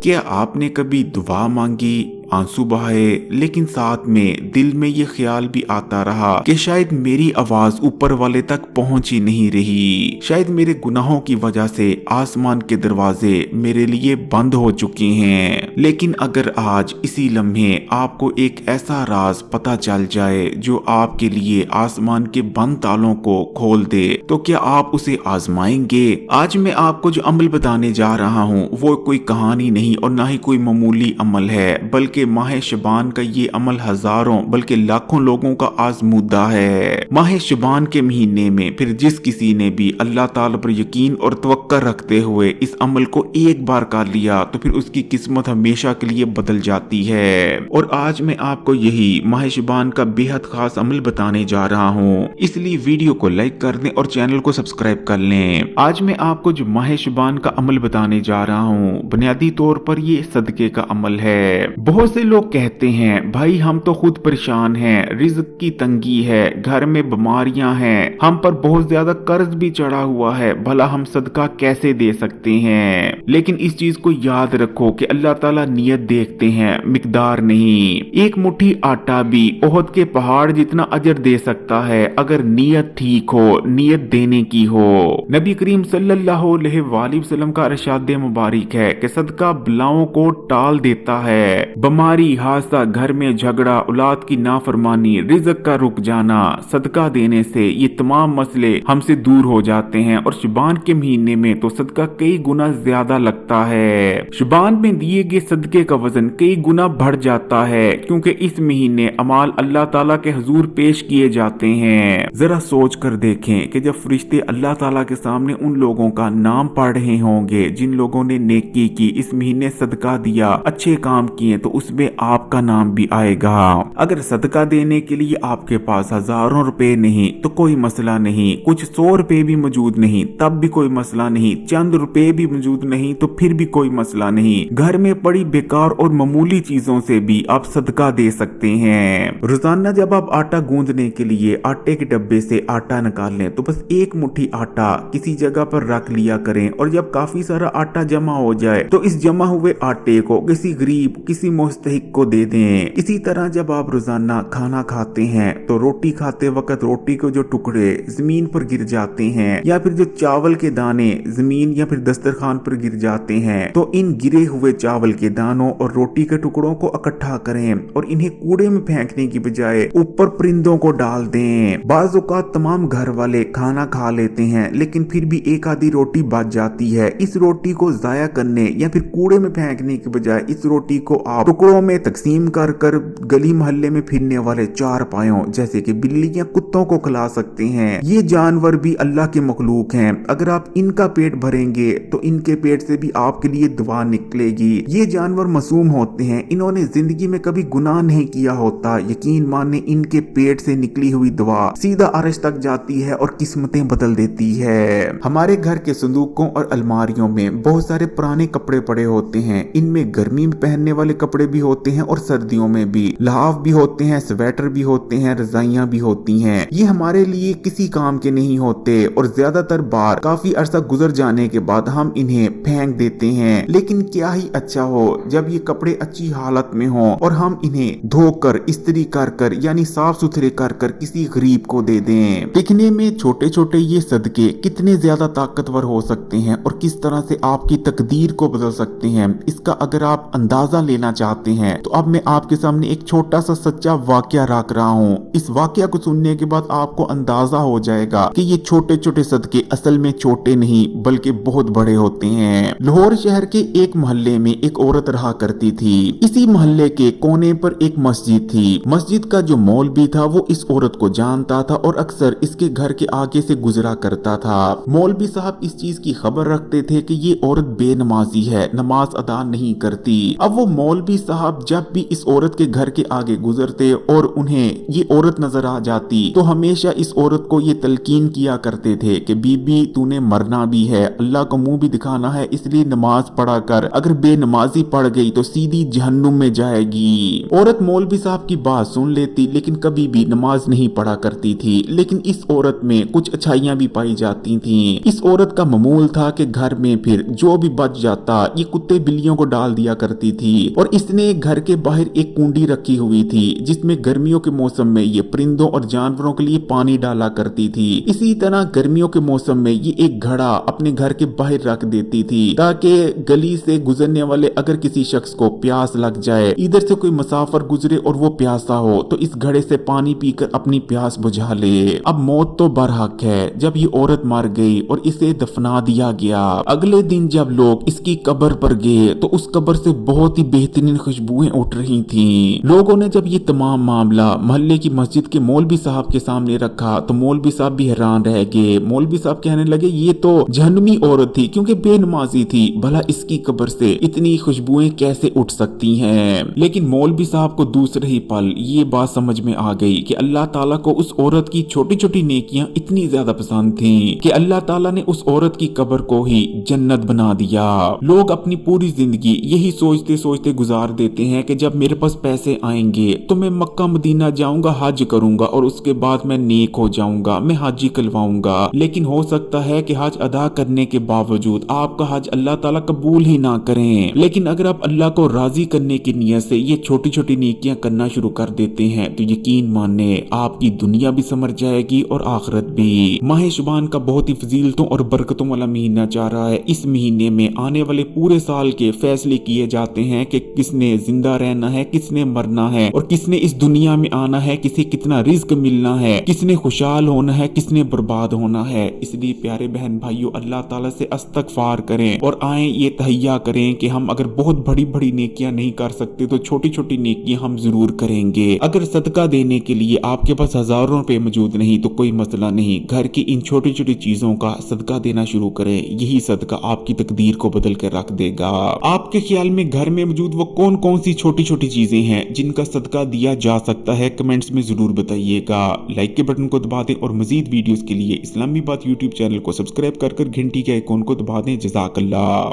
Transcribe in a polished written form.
क्या आपने कभी दुआ मांगी, आंसू बहाए, लेकिन साथ में दिल में ये ख्याल भी आता रहा कि शायद मेरी आवाज ऊपर वाले तक पहुंच ही नहीं रही, शायद मेरे गुनाहों की वजह से आसमान के दरवाजे मेरे लिए बंद हो चुके हैं। लेकिन अगर आज इसी लम्हे आपको एक ऐसा राज पता चल जाए जो आपके लिए आसमान के बंद तालों को खोल दे, तो क्या आप उसे आजमाएंगे? आज मैं आपको जो अमल बताने जा रहा हूँ वो कोई कहानी नहीं और ना ही कोई मामूली अमल है, बल्कि माह शबान का ये अमल हजारों बल्कि लाखों लोगों का आजमूदा है। माह शबान के महीने में फिर जिस किसी ने भी अल्लाह ताला पर यकीन और तवक्कुल रखते हुए इस अमल को एक बार कर लिया तो फिर उसकी किस्मत हमेशा के लिए बदल जाती है। और आज मैं आपको यही माह शबान का बेहद खास अमल बताने जा रहा हूँ, इसलिए वीडियो को लाइक कर दें और चैनल को सब्सक्राइब कर लें। आज मैं आपको जो माह शबान का अमल बताने जा रहा हूँ बुनियादी तौर पर ये सदके का अमल है। बहुत से लोग कहते हैं भाई हम तो खुद परेशान हैं, रिज्क की तंगी है, घर में बीमारियां हैं, हम पर बहुत ज्यादा कर्ज भी चढ़ा हुआ है, भला हम सदका कैसे दे सकते हैं। लेकिन इस चीज को याद रखो कि अल्लाह ताला नियत देखते हैं, मिकदार नहीं। एक मुट्ठी आटा भी ओहद के पहाड़ जितना अजर दे सकता है अगर नियत ठीक हो, नियत देने की हो। नबी करीम सल्लल्लाहु अलैहि वसल्लम का इरशाद मुबारक है कि सदका बलाओं को टाल देता है। बीमारी, हादसा, घर में झगड़ा, औलाद की नाफरमानी, रिज़्क का रुक जाना, सदका देने से ये तमाम मसले हमसे दूर हो जाते हैं। और शुबान के महीने में तो सदका कई गुना ज्यादा लगता है। शुबान में दिए गए सदके का वजन कई गुना बढ़ जाता है क्योंकि इस महीने अमाल अल्लाह ताला के हुजूर पेश किए जाते हैं। जरा सोच कर देखें कि जब फरिश्ते अल्लाह ताला के सामने उन लोगों का नाम पढ़ रहे होंगे जिन लोगों ने नेकी की, इस महीने सदका दिया, अच्छे काम किए, तो उसमें आपका नाम भी आएगा। अगर सदका देने के लिए आपके पास हजारों रुपए नहीं तो कोई मसला नहीं, कुछ 100 रुपए भी मौजूद नहीं तब भी कोई मसला नहीं, चंद रुपए भी मौजूद नहीं तो फिर भी कोई मसला नहीं। घर में पड़ी बेकार और मामूली चीजों से भी आप सदका दे सकते हैं। रोजाना जब आप आटा गूंदने के लिए आटे के डब्बे से आटा निकाल लें तो बस एक मुट्ठी आटा किसी जगह पर रख लिया करें और जब काफी सारा आटा जमा हो जाए तो इस जमा हुए आटे को किसी गरीब, किसी मुस्तहिक को दे दें। इसी तरह जब आप रोजाना खाना खाते हैं तो रोटी खाते वक्त रोटी के जो टुकड़े जमीन पर गिर जाते हैं या फिर जो चावल के दाने जमीन या फिर दस्तरखान पर गिर जाते हैं तो इन गिरे हुए चावल के दानों और रोटी के टुकड़ों को इकट्ठा करें और इन्हें कूड़े में फेंकने की बजाय ऊपर परिंदों को डाल दें। बाज़ औक़ात तमाम घर वाले खाना खा लेते हैं लेकिन फिर भी एक आधी रोटी बच जाती है। इस रोटी को जाया करने या फिर कूड़े में फेंकने की बजाय इस रोटी को आप टुकड़ों में तकसीम कर कर गली मोहल्ले में फिरने वाले चार पायों जैसे कि बिल्ली या कुत्तों को खिला सकते हैं। ये जानवर भी अल्लाह के मखलूक हैं, अगर आप इनका पेट भरेंगे तो इनके पेट से भी आपके लिए दुआ निकलेगी। ये जानवर मासूम होते हैं, इन्होंने जिंदगी में कभी गुनाह नहीं किया होता, यकीन माने इनके पेट से निकली हुई दुआ सीधा अर्श तक जाती है और किस्मतें बदल देती है। हमारे घर के संदूकों और अलमारियों में बहुत सारे पुराने कपड़े पड़े होते हैं, इनमें गर्मी में पहनने वाले कपड़े भी होते हैं और सर्दियों में भी, लहाफ भी होते हैं, स्वेटर भी होते हैं, रजाइयां भी होती हैं। ये हमारे लिए किसी काम के नहीं होते और ज्यादातर बार काफी अरसा गुजर जाने के बाद हम इन्हें फेंक देते हैं। लेकिन क्या ही अच्छा हो जब ये कपड़े अच्छी हालत में हों और हम इन्हें धोकर इस्त्री कर कर यानी साफ सुथरे कर कर किसी गरीब को दे दें। दिखने में छोटे छोटे ये सदके कितने ज्यादा ताकतवर हो सकते हैं और किस तरह से आपकी तकदीर को बदल सकते हैं, इसका अगर आप अंदाजा लेना चाहते हैं तो अब मैं आपके सामने एक छोटा सा सच्चा वाकया रख रहा हूँ। इस वाकया को सुनने के बाद आपको अंदाजा हो जाएगा कि ये छोटे छोटे सदके असल में छोटे नहीं बल्कि बहुत बड़े होते हैं। लाहौर शहर के एक मोहल्ले में एक औरत रहा करती थी। इसी मोहल्ले के कोने पर एक मस्जिद थी। मस्जिद का जो मौलवी था वो इस औरत को जानता था और अक्सर इसके घर के आगे से गुजरा करता था। मौलवी साहब इस चीज की खबर रखते थे कि ये औरत बेनमाजी है, नमाज अदा नहीं करती। अब वो मौलवी साहब जब भी इस औरत के घर के आगे गुजरते और उन्हें ये औरत नजर आ जाती तो हमेशा इस औरत को ये तलकीन किया करते थे कि बीबी तूने मरना भी है, अल्लाह को मुंह भी दिखाना है, इसलिए नमाज पढ़ा कर, अगर बेनमाजी पड़ गई तो सीधी जहन्नुम में जाएगी। औरत मौलवी साहब की बात सुन लेती लेकिन कभी भी नमाज नहीं पढ़ा करती थी। लेकिन इस औरत में कुछ अच्छाइयां भी पाई जाती थीं। इस औरत का मामूल था कि घर में फिर जो भी बच जाता ये कुत्ते बिल्लियों को डाल दिया करती थी। और इसने घर के बाहर एक कुंडी रखी हुई थी जिसमें गर्मियों के मौसम में ये परिंदों और जानवरों के लिए पानी डाला करती थी। इसी तरह गर्मियों के मौसम में ये एक घड़ा अपने घर के बाहर रख देती थी ताकि गली से गुजरने वाले अगर किसी शख्स को प्यास लग जाए, इधर से कोई मुसाफिर गुजरे और वो प्यासा हो तो इस घड़े से पानी पीकर अपनी प्यास बुझा ले। अब मौत तो बरहक है। जब ये औरत मर गई और इसे दफना दिया गया, अगले दिन जब लोग इसकी कब्र पर गए तो उस कब्र से बहुत ही बेहतरीन खुशबुएं उठ रही थीं। लोगों ने जब ये तमाम मामला मोहल्ले की मस्जिद के मौलवी साहब के सामने रखा तो मौलवी साहब भी हैरान रह गए। मौलवी साहब कहने लगे ये तो जहन्नुमी औरत थी क्योंकि बेनमाजी थी, भला इसकी कब्र से इतनी खुशबुएं कैसे उठ सकती हैं। लेकिन मौलवी साहब को दूसरे ही पल ये बात समझ में आ गई कि अल्लाह ताला को उस औरत की छोटी छोटी नेकियां इतनी ज्यादा पसंद थी कि अल्लाह ताला ने उस औरत की कब्र को ही जन्नत बना दिया। लोग अपनी पूरी जिंदगी यही सोचते सोचते गुजार देते हैं कि जब मेरे पास पैसे आएंगे तो मैं मक्का मदीना जाऊंगा, हज करूंगा और उसके बाद मैं नेक हो जाऊंगा, मैं हाजी कहलवाऊंगा। लेकिन हो सकता है कि हज अदा करने के बावजूद आपका हज अल्लाह ताला कबूल ही ना करें। लेकिन अगर आप अल्लाह को राजी करने की नियत से ये छोटी छोटी नेकियां करना शुरू कर देते हैं तो यकीन माने आपकी दुनिया भी संवर जाएगी और आखिरत भी। माह शुबान का बहुत ही फजीलतों और बरकतों वाला महीना जा रहा है। इस महीने में आने वाले पूरे साल के फैसले किए जाते हैं कि किसने जिंदा रहना है, किसने मरना है और किसने इस दुनिया में आना है, किसे कितना रिज्क मिलना है, किसने खुशहाल होना है, किसने बर्बाद होना है। इसलिए प्यारे बहन भाइयों अल्लाह ताला से इस्तगफार करें और आए ये तहैया करें कि हम अगर बहुत बड़ी बड़ी नेकियां नहीं कर सकते तो छोटी छोटी नेकियां हम जरूर करेंगे। अगर सदका देने के लिए आपके पास हजारों रुपए मौजूद नहीं तो कोई मसला नहीं, घर की इन छोटी छोटी चीजों का सदका देना शुरू करें। यही सदका आपकी तकदीर को बदल कर रख देगा। आपके ख्याल में घर में मौजूद वो कौन कौन सी छोटी छोटी चीजें हैं जिनका सदका दिया जा सकता है? कमेंट्स में जरूर बताइएगा। लाइक के बटन को दबा दें और मजीद वीडियोस के लिए इस्लामी बात यूट्यूब चैनल को सब्सक्राइब कर घंटी के आइकॉन को दबा दें। जज़ाकल्लाह।